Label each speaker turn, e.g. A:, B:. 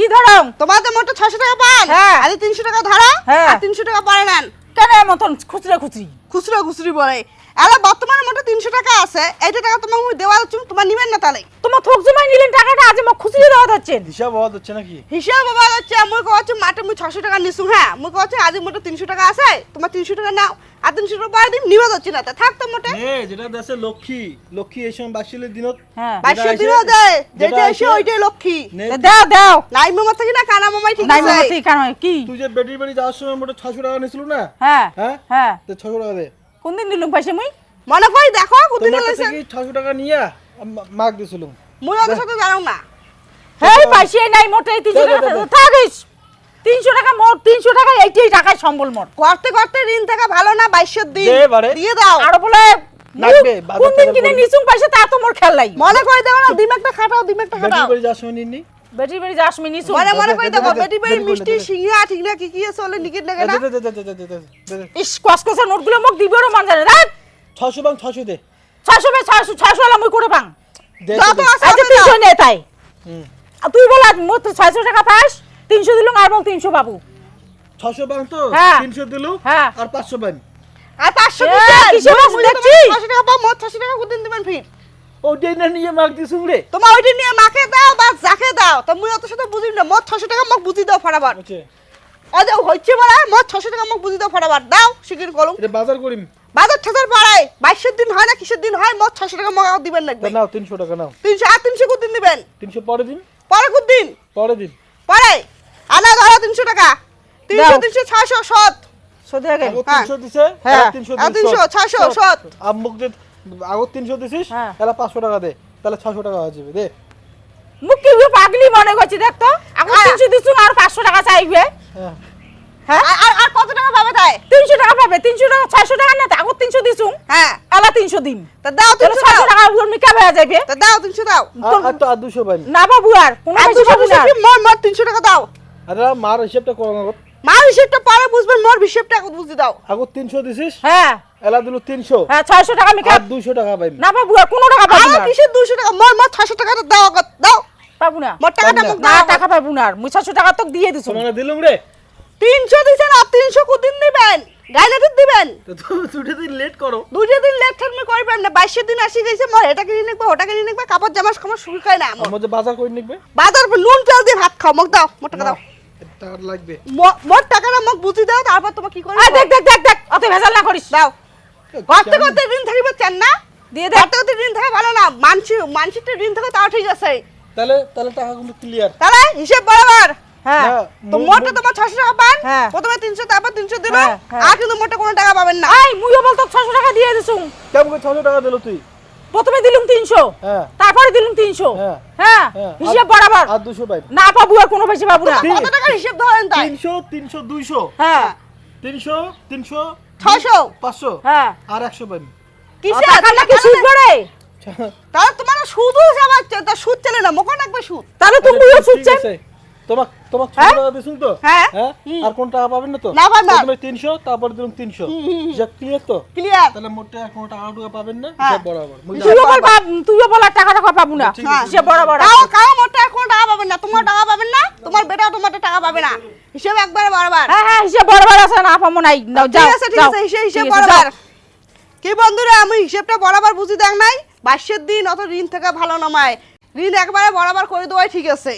A: কি ধরো?
B: তোমাদের মোটে 600 টাকা পান,
A: হ্যাঁ।
B: আর 300 টাকা ধরো,
A: হ্যাঁ।
B: আর 300 টাকা পরে নেন।
A: কেন মতন খুচরা খুচরি?
B: খুচরা খুচরি বলে। এলা বর্তমানে মোটে 300 টাকা আছে, এইটা টাকা তোমাকে আমি দেওয়া হচ্ছে, তোমার নিবেন না তাহলে?
A: তোমার থোক জমাই নিলেন টাকাটা, আজ মোক খুচরি দেওয়া হচ্ছে।
C: হিসাব হওয়া হচ্ছে নাকি?
B: হিসাব বাবা হচ্ছে, মুই কইছি মাঠে মুই 600 টাকা নিছু, হ্যাঁ মুই কইছি আজ মোটে 300 টাকা আছে, তোমার 300 টাকা নাও, আর 300 টাকা পরে দিন নিবা হচ্ছে না, তা থাক তো মোটে।
C: যেটা দেশে লক্ষ্মী এই সময় বাসিলের দিনত
A: হ্যাঁ।
B: 22 দিনও দেয়, যেটা এসে ওইটাই লক্ষ্মী।
A: দাও দাও।
B: নাই মামা থেকে না কানা মামাই ঠিক
A: নাই
B: আছে।
A: মামা ঠিক কারণ কি?
C: তুই যে বেটির বাড়ি যাওয়ার সময় মোটে 600 টাকা নিছিল না?
A: হ্যাঁ
C: হ্যাঁ
A: হ্যাঁ।
C: তো 600 টাকা দে।
A: কোন দিন দিলুম পয়সা মুই?
B: মনে কই দেখো কোদিন
C: তোমার
B: লইছে,
C: থেকে 600 টাকা নিয়া মাগ দিছিল।
B: মুই ওদের সাথে জানো না।
A: হেই পয়সা নাই মোটে 300
C: দে, দে,
A: টাকা
C: দে।
A: থাকিস। 300 টাকা মোট, 300 টাকা এইটাই টাকায় সম্বল মোট।
B: করতে করতে ঋণ থাকা ভালো না, 22 দিন
C: দে বারে।
B: দিয়ে দাও।
A: আর বলে
C: লাগবে, বাজার
A: কোন দিন
C: টাজার
A: কিনে
C: করবি।
A: নিছুম পয়সা তা তো মোর খেয়াল নাই।
B: মনে কই দাও না, দিমাগটা খাটাও, দিমাগটা
C: বেটির
B: খাটাও।
C: বাড়ি যাওয়ার সময় নিনি।
A: বেটি বেটি যাস মি নিছুম।
B: মনে মনে কই
C: দে,
B: দেখো
C: দে, দে,
B: বেটি
C: দে,
B: বেটি
C: দে,
B: মিষ্টি
C: দে, দে।
B: সিঙ্গা ঠিক না কি কি আছে ওলে নিকিট লাগে না।
C: দে।
A: ইস কসকসা নোটগুলো মোক দিবড় মান জানে রাত।
C: 600 বাং 600 দে।
A: 600 বে 600 আলা মুই করে পাং।
C: দে
B: যত
C: দে।
B: আছে
A: আচ্ছা
B: ওটা দাও।
A: 300 নে তাই।
C: হুম।
A: আর তুই বল আজ মোট 600 টাকা পাস, 300 দিলুম আর বল 300 বাবু।
C: 600 বাং তো
A: হ্যাঁ।
C: 300 দিলু
A: হ্যাঁ।
C: আর 500 বাং।
B: আর 500
A: এ,
B: দিছেন
A: কিসের মাছ দেখছি?
B: 600 টাকা পাও, মোট 600 টাকা কোদিন দিবেন ফির?
C: ওইটাই না নিয়ে মাগ দিছুম রে।
B: তোমার ওইটা নিয়ে মাকে দাও বা যাকে দাও, তো মুই অত সাথে বুঝিম না, মোট 600 টাকা মোক বুঝি দাও ফটাফট।
C: আচ্ছা
B: ও যে হচ্ছে বড় মোট 600 টাকা মোক বুঝি দাও ফটাফট, দাও শিগগির করুম।
C: এটা বাজার করিম।
B: বাজার ঠাজার পাড়ায় 22 দিন হয় না, কিসের দিন হয়, মোট 600 টাকা মোক দিবেন
C: তা
B: লাগবে।
C: নাও 300 টাকা নাও।
B: 300 আর 300 কোদিন দিবেন?
C: 300 পরে দিন।
B: পরে কোদিন?
C: পরে দিন।
B: পরে আনা ধরো 300 টাকা, 300
A: দাও।
B: 300 600 7।
A: সদে আগে।
C: আগত
B: হ্যাঁ।
C: 300 দিছে,
A: হ্যাঁ।
C: আর 300
B: আর 300 600 7।
C: আম্মুক দে। আগত 300 দিছিস,
A: হ্যাঁ।
C: এলা 500 টাকা দে। তাহলে 600 টাকা হয়ে যাবে দে।
A: মুখ কি পাগলি মনে করছি দেখ তো। আগো 300 দিছুম আর 500 টাকা চাইবে।
C: হ্যাঁ।
A: হ্যাঁ?
B: আর কত টাকা পাবে তাই?
A: 300 টাকা পাবে, 300 টাকা 600 টাকা না, আগো 300 দিছুম।
B: হ্যাঁ
A: আলা 300 দিম।
B: তা দাও
A: তাহলে
B: 300
A: 600
B: দাও,
A: টাকা উর্মি কা হয়ে যাবে।
B: তা দাও 300 দাও।
C: আর তো আর 200 বাং।
A: না বাবু আর কোন
B: আর
A: পয়সা পাবো না।
B: মোট মোট 300 টাকা দাও।
C: আরে মার হিসাবটা করো না।
B: মার হিসেবটা পরে বুঝবেন, মোর হিসেবটা বুঝি দাও।
C: আগত 300 দিছিস,
A: হ্যাঁ
C: এলা দিলু 300।
A: হ্যাঁ 600 টাকা আমি
C: আর 200 টাকা পাইম।
A: না বাবু আর কোন টাকা পাবো
B: আর
A: না।
B: কিসের 200 টাকা, মোর মোট 600 টাকা দাও আগত, দাও
A: পাবো না।
B: মোট টাকাটা মোক
A: না
B: দাও।
A: টাকা পাবো না আর মুই 600 টাকা তো দিয়ে দিছুম।
C: তোমাকে দিলুম রে।
B: 300 দিছেন, আর 300 কোদিন দিবেন? গাইলাতে দিবেন?
C: তো তুমি দুটো দিন লেট করো।
B: দুটো দিন লেট থাকবে করবেন না, 22 দিন আসি গেছে, মোর এটা কিনে নিকবা ওটা কিনে নিকবা, কাপড় জামা কাপড় শুকায় না আমার।
C: আমাদের বাজার করে নিবে।
B: বাজার নুন তেল দিয়ে ভাত খাও, মোক দাও, মোট টাকা দাও।
C: টাকা লাগবে।
B: মোট টাকাটা মোক বুঝি দাও, তারপর তোমার কি করবে
A: আয় দেখ দেখ দেখ দেখ অত ভেজাল না করিস।
B: দাও। করতে করতে ঋণ থাকিবে চান না,
A: দিয়ে দে।
B: করতে করতে ঋণ থাকা ভালো না, মানসিকটা ঋণ থাকে তাও ঠিক আছে,
C: তাহলে টাকা কিন্তু ক্লিয়ার।
B: তাহলে হিসেব বরাবর।
A: হ্যাঁ
B: তো মোটে তোমার 600 টাকা পান,
A: হ্যাঁ।
B: প্রথমে 300 তারপর 300 দিল,
A: হ্যাঁ, হ্যাঁ।
B: আর কিন্তু মোটে কোনো টাকা পাবেন না।
A: আয় মুইও বলতো 600 টাকা দিয়ে দিছুম।
C: কেমন করে 600 টাকা দিল তুই?
A: প্রথমে দিলুম 300,
C: হ্যাঁ।
A: তারপরে দিলুম 300।
C: হ্যাঁ।
A: হ্যাঁ
C: হ্যাঁ।
A: হিসাব বরাবর।
C: আর 200 পাইম।
A: না পাবো আর কোনো পয়সা পাবো না।
B: কত টাকার হিসেব ধরেন তাই?
C: 300 300 200
A: হ্যাঁ
C: 300 300
B: 600
C: 500
A: হ্যাঁ।
C: আর 100 পাইম।
B: কিসে
A: টাকা নাকি সুদ বাড়ে?
B: তাহলে তোমার সুদও যাচ্ছে, তা সুদ চলে না, মোকো লাগবে সুদ।
A: তাহলে তুমিও
C: ঠিক
A: সুদছেন।
C: আছে। তোমাক 600
A: হ্যাঁ?
C: টাকা দিছুন তো?
B: হ্যাঁ।
C: আর কোন টাকা পাবেন না তো?
B: না পাবেন না।
C: প্রথমে 300 তারপর দিলাম 300। হিসাব ক্লিয়ার তো?
B: ক্লিয়ার?
C: তাহলে মোটে আর কোন টাকা পাবেন না,
B: হ্যাঁ।
C: হিসাব বরাবর। বুঝলে?
A: তুইও বল আর টাকা টাকা পাবো না।
C: ঠিক আছে।
A: হিসাব বরাবর।
B: কাও কাও মোটে কোনো টাকা পাবেন না, তোমার টাকা পাবেন না, তোমার বেটাও তোমার টাকা পাবে না, হিসেব একবারে বরাবর।
A: হ্যাঁ হ্যাঁ হিসাব বরাবর আছে, না পাবো নাই। যাও
B: ঠিক
A: যাও
B: আছে ঠিক
A: যাও।
B: আছে, হিসেব
A: ঠিক আছে,
B: বরাবর।
A: যাও।
B: কি বন্ধুরা, আমি হিসেবটা বরাবর বুঝি দেখ নাই, 22 দিন অত ঋণ থাকা ভালো নয়, ঋণ একবারে বরাবর করে দেওয়াই ঠিক আছে।